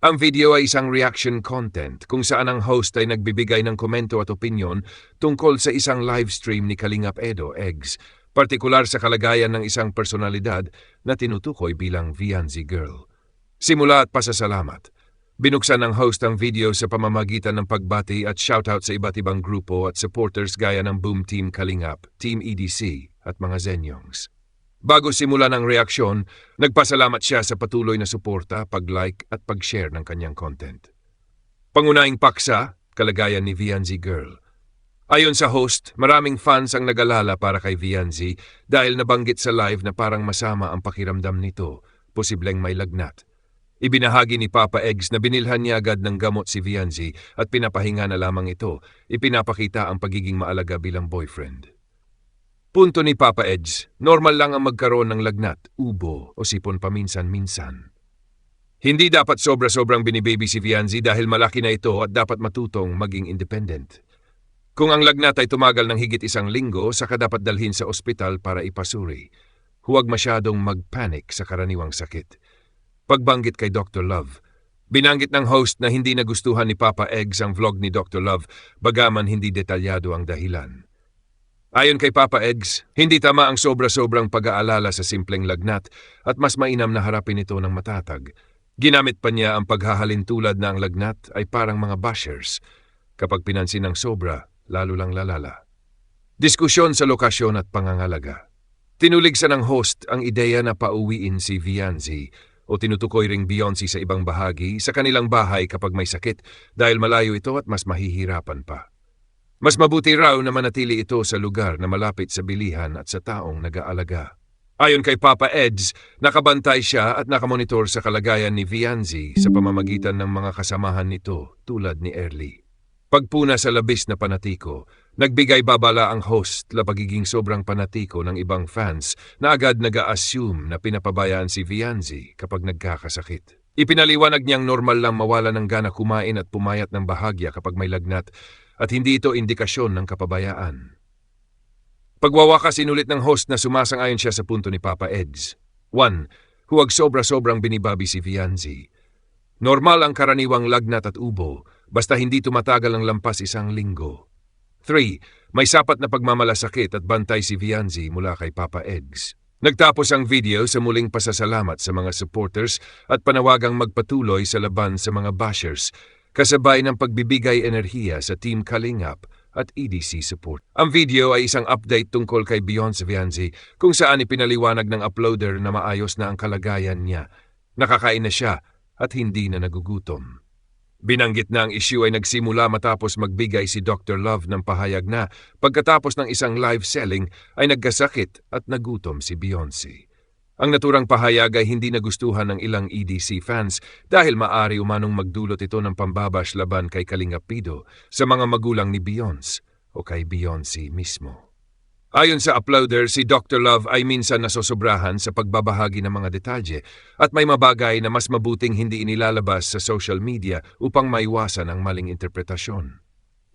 Ang video ay isang reaction content kung saan ang host ay nagbibigay ng komento at opinyon tungkol sa isang livestream ni Kalingap Edo, Eggs, partikular sa kalagayan ng isang personalidad na tinutukoy bilang Vianzi Girl. Simula at pasasalamat. Binuksan ng host ang video sa pamamagitan ng pagbati at shoutout sa iba't ibang grupo at supporters gaya ng Boom Team Kalingap, Team EDC at mga Zenyongs. Bago simulan ang reaksyon, nagpasalamat siya sa patuloy na suporta, pag-like at pag-share ng kanyang content. Pangunahing paksa, kalagayan ni Vianzi Girl. Ayon sa host, maraming fans ang nag-alala para kay Vianzi dahil nabanggit sa live na parang masama ang pakiramdam nito, posibleng may lagnat. Ibinahagi ni Papa Eggs na binilhan niya agad ng gamot si Vianzi at pinapahinga na lamang ito, ipinapakita ang pagiging maalaga bilang boyfriend. Punto ni Papa Eggs, normal lang ang magkaroon ng lagnat, ubo o sipon paminsan-minsan. Hindi dapat sobra-sobrang binibaby si Vianzi dahil malaki na ito at dapat matutong maging independent. Kung ang lagnat ay tumagal ng higit 1 linggo, saka dapat dalhin sa ospital para ipasuri. Huwag masyadong mag-panic sa karaniwang sakit. Pagbanggit kay Dr. Love, binanggit ng host na hindi nagustuhan ni Papa Eggs ang vlog ni Dr. Love bagaman hindi detalyado ang dahilan. Ayon kay Papa Eggs, hindi tama ang sobra-sobrang pag-aalala sa simpleng lagnat at mas mainam na harapin ito ng matatag. Ginamit pa niya ang paghahalin tulad na ang lagnat ay parang mga bashers. Kapag pinansin ng sobra, lalo lang lalala. Diskusyon sa lokasyon at pangangalaga. Tinuligsa ng host ang ideya na pauwiin si Vianzi o tinutukoy ring Beyonce sa ibang bahagi sa kanilang bahay kapag may sakit dahil malayo ito at mas mahihirapan pa. Mas mabuti raw na manatili ito sa lugar na malapit sa bilihan at sa taong nag-aalaga. Ayon kay Papa Eggs, nakabantay siya at nakamonitor sa kalagayan ni Vianzi sa pamamagitan ng mga kasamahan nito tulad ni Early. Pagpuna sa labis na panatiko, nagbigay babala ang host la pagiging sobrang panatiko ng ibang fans na agad nag-a-assume na pinapabayaan si Vianzi kapag nagkakasakit. Ipinaliwanag niyang normal lang mawala ng gana kumain at pumayat ng bahagya kapag may lagnat at hindi ito indikasyon ng kapabayaan. Pagwawakas inulit ng host na sumasang-ayon siya sa punto ni Papa Eggs. 1. Huwag sobra-sobrang binibabi si Vianzi. Normal ang karaniwang lagnat at ubo, basta hindi tumatagal ng lampas 1 linggo. 3. May sapat na pagmamalasakit at bantay si Vianzi mula kay Papa Eggs. Nagtapos ang video sa muling pasasalamat sa mga supporters at panawagang magpatuloy sa laban sa mga bashers, kasabay ng pagbibigay enerhiya sa Team Kalingap at EDC support. Ang video ay isang update tungkol kay Beyonce Vianzi kung saan ipinaliwanag ng uploader na maayos na ang kalagayan niya, nakakain na siya at hindi na nagugutom. Binanggit na ang issue ay nagsimula matapos magbigay si Dr. Love ng pahayag na pagkatapos ng isang live selling ay nagkasakit at nagutom si Beyonce. Ang naturang pahayag ay hindi nagustuhan ng ilang EDC fans dahil maari umanong magdulot ito ng pambabash laban kay Kalingap Edo sa mga magulang ni Beyonce o kay Beyonce mismo. Ayon sa uploader, si Dr. Love ay minsan nasosobrahan sa pagbabahagi ng mga detalye at may mabagay na mas mabuting hindi inilalabas sa social media upang maiwasan ang maling interpretasyon.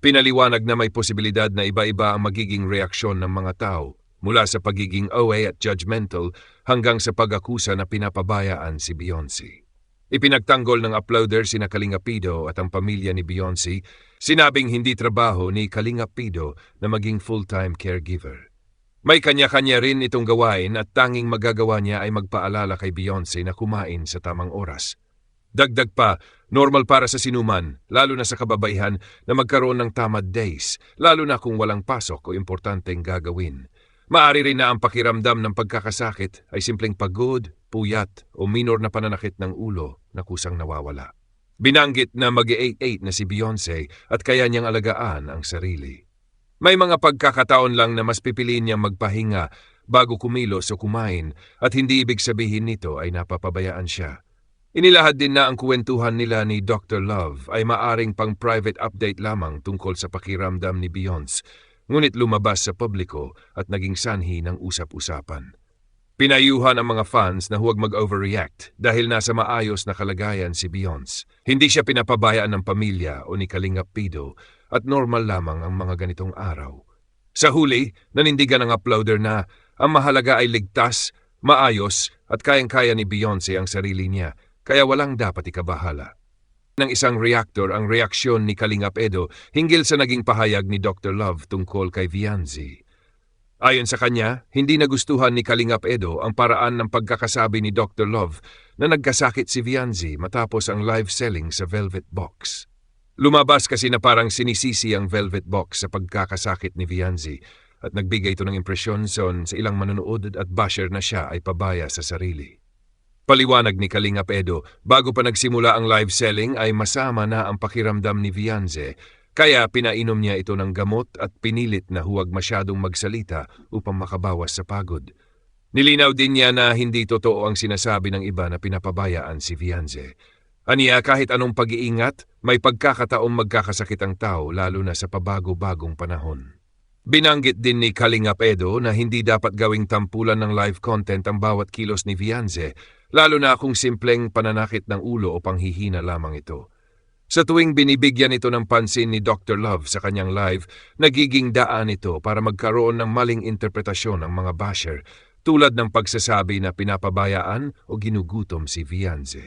Pinaliwanag na may posibilidad na iba-iba ang magiging reaksyon ng mga tao, mula sa pagiging OA at judgmental hanggang sa pag-akusa na pinapabayaan si Beyonce. Ipinagtanggol ng uploader sina Kalingap Edo at ang pamilya ni Beyonce, sinabing hindi trabaho ni Kalingap Edo na maging full-time caregiver. May kanya-kanya rin itong gawain at tanging magagawa niya ay magpaalala kay Beyonce na kumain sa tamang oras. Dagdag pa, normal para sa sinuman, lalo na sa kababaihan, na magkaroon ng tamad days, lalo na kung walang pasok o importanteng gagawin. Maari rin na ang pakiramdam ng pagkakasakit ay simpleng pagod, puyat o minor na pananakit ng ulo na kusang nawawala. Binanggit na mag-88 na si Beyonce at kaya niyang alagaan ang sarili. May mga pagkakataon lang na mas pipiliin niyang magpahinga bago kumilos o kumain at hindi ibig sabihin nito ay napapabayaan siya. Inilahad din na ang kwentuhan nila ni Dr. Love ay maaring pang private update lamang tungkol sa pakiramdam ni Beyonce, ngunit lumabas sa publiko at naging sanhi ng usap-usapan. Pinayuhan ang mga fans na huwag mag-overreact dahil nasa maayos na kalagayan si Beyonce. Hindi siya pinapabayaan ng pamilya o ni Kalingap Edo at normal lamang ang mga ganitong araw. Sa huli, nanindigan ng uploader na ang mahalaga ay ligtas, maayos at kayang-kaya ni Beyonce ang sarili niya, kaya walang dapat ikabahala. ng isang reactor ang reaksyon ni Kalingap Edo hinggil sa naging pahayag ni Dr. Love tungkol kay Vianzi. Ayon sa kanya, hindi nagustuhan ni Kalingap Edo ang paraan ng pagkakasabi ni Dr. Love na nagkasakit si Vianzi matapos ang live selling sa Velvet Box. Lumabas kasi na parang sinisisi ang Velvet Box sa pagkakasakit ni Vianzi at nagbigay ito ng impresyon sa ilang manonood at basher na siya ay pabaya sa sarili. Paliwanag ni Kalingap Edo, bago pa nagsimula ang live selling ay masama na ang pakiramdam ni Vianzi, kaya pinainom niya ito ng gamot at pinilit na huwag masyadong magsalita upang makabawas sa pagod. Nilinaw din niya na hindi totoo ang sinasabi ng iba na pinapabayaan si Vianzi. Aniya, kahit anong pag-iingat, may pagkakataong magkakasakit ang tao lalo na sa pabago-bagong panahon. Binanggit din ni Kalingap Edo na hindi dapat gawing tampulan ng live content ang bawat kilos ni Vianzi, lalo na kung simpleng pananakit ng ulo o panghihina lamang ito. Sa tuwing binibigyan ito ng pansin ni Dr. Love sa kanyang live, nagiging daan ito para magkaroon ng maling interpretasyon ng mga basher, tulad ng pagsasabi na pinapabayaan o ginugutom si Vianzi.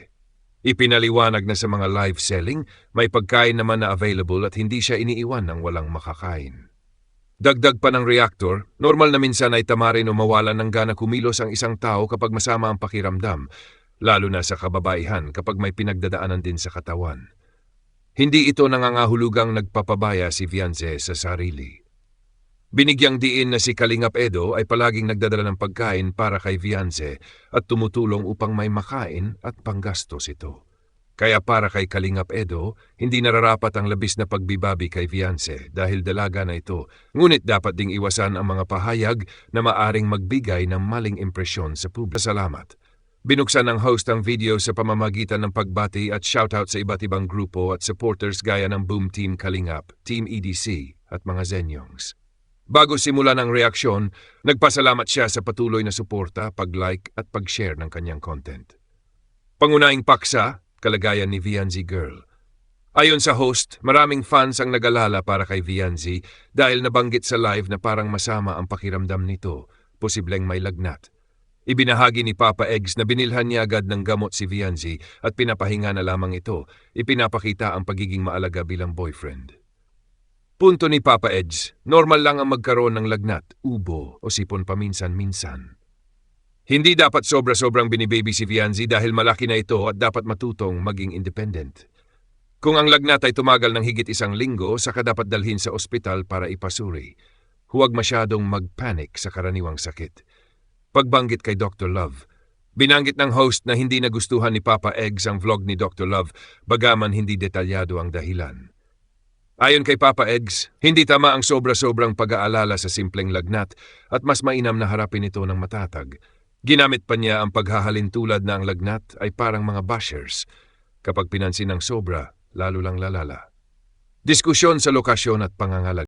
Ipinaliwanag na sa mga live selling, may pagkain naman na available at hindi siya iniiwan ng walang makakain. Dagdag pa ng reactor, normal na minsan ay tamarin o mawalan ng gana kumilos ang isang tao kapag masama ang pakiramdam, lalo na sa kababaihan kapag may pinagdadaanan din sa katawan. Hindi ito nangangahulugang nagpapabaya si Vianzi sa sarili. Binigyang diin na si Kalingap Edo ay palaging nagdadala ng pagkain para kay Vianzi at tumutulong upang may makain at panggastos ito. Kaya para kay Kalingap Edo, hindi nararapat ang labis na pagbibabi kay Vianzi dahil dalaga na ito, ngunit dapat ding iwasan ang mga pahayag na maaring magbigay ng maling impresyon sa publiko. Salamat. Binuksan ng host ang video sa pamamagitan ng pagbati at shoutout sa iba't ibang grupo at supporters gaya ng Boom Team Kalingap, Team EDC at mga Zenyongs. Bago simulan ang reaksyon, nagpasalamat siya sa patuloy na suporta, pag-like at pag-share ng kanyang content. Pangunahing paksa, kalagayan ni Vianzi Girl. Ayon sa host, maraming fans ang nag-alala para kay Vianzi dahil nabanggit sa live na parang masama ang pakiramdam nito, posibleng may lagnat. Ibinahagi ni Papa Eggs na binilhan niya agad ng gamot si Vianzi at pinapahinga na lamang ito, ipinapakita ang pagiging maalaga bilang boyfriend. Punto ni Papa Eggs, normal lang ang magkaroon ng lagnat, ubo o sipon paminsan-minsan. Hindi dapat sobra-sobrang binibaby si Vianzi dahil malaki na ito at dapat matutong maging independent. Kung ang lagnat ay tumagal ng higit 1 linggo, saka dapat dalhin sa ospital para ipasuri. Huwag masyadong mag-panic sa karaniwang sakit. Pagbanggit kay Dr. Love, binanggit ng host na hindi nagustuhan ni Papa Eggs ang vlog ni Dr. Love, bagaman hindi detalyado ang dahilan. Ayon kay Papa Eggs, hindi tama ang sobra-sobrang pag-aalala sa simpleng lagnat at mas mainam na harapin ito ng matatag. Ginamit pa niya ang paghahalin tulad na ang lagnat ay parang mga bashers. Kapag pinansin ng sobra, lalo lang lalala. Diskusyon sa lokasyon at pangangalag.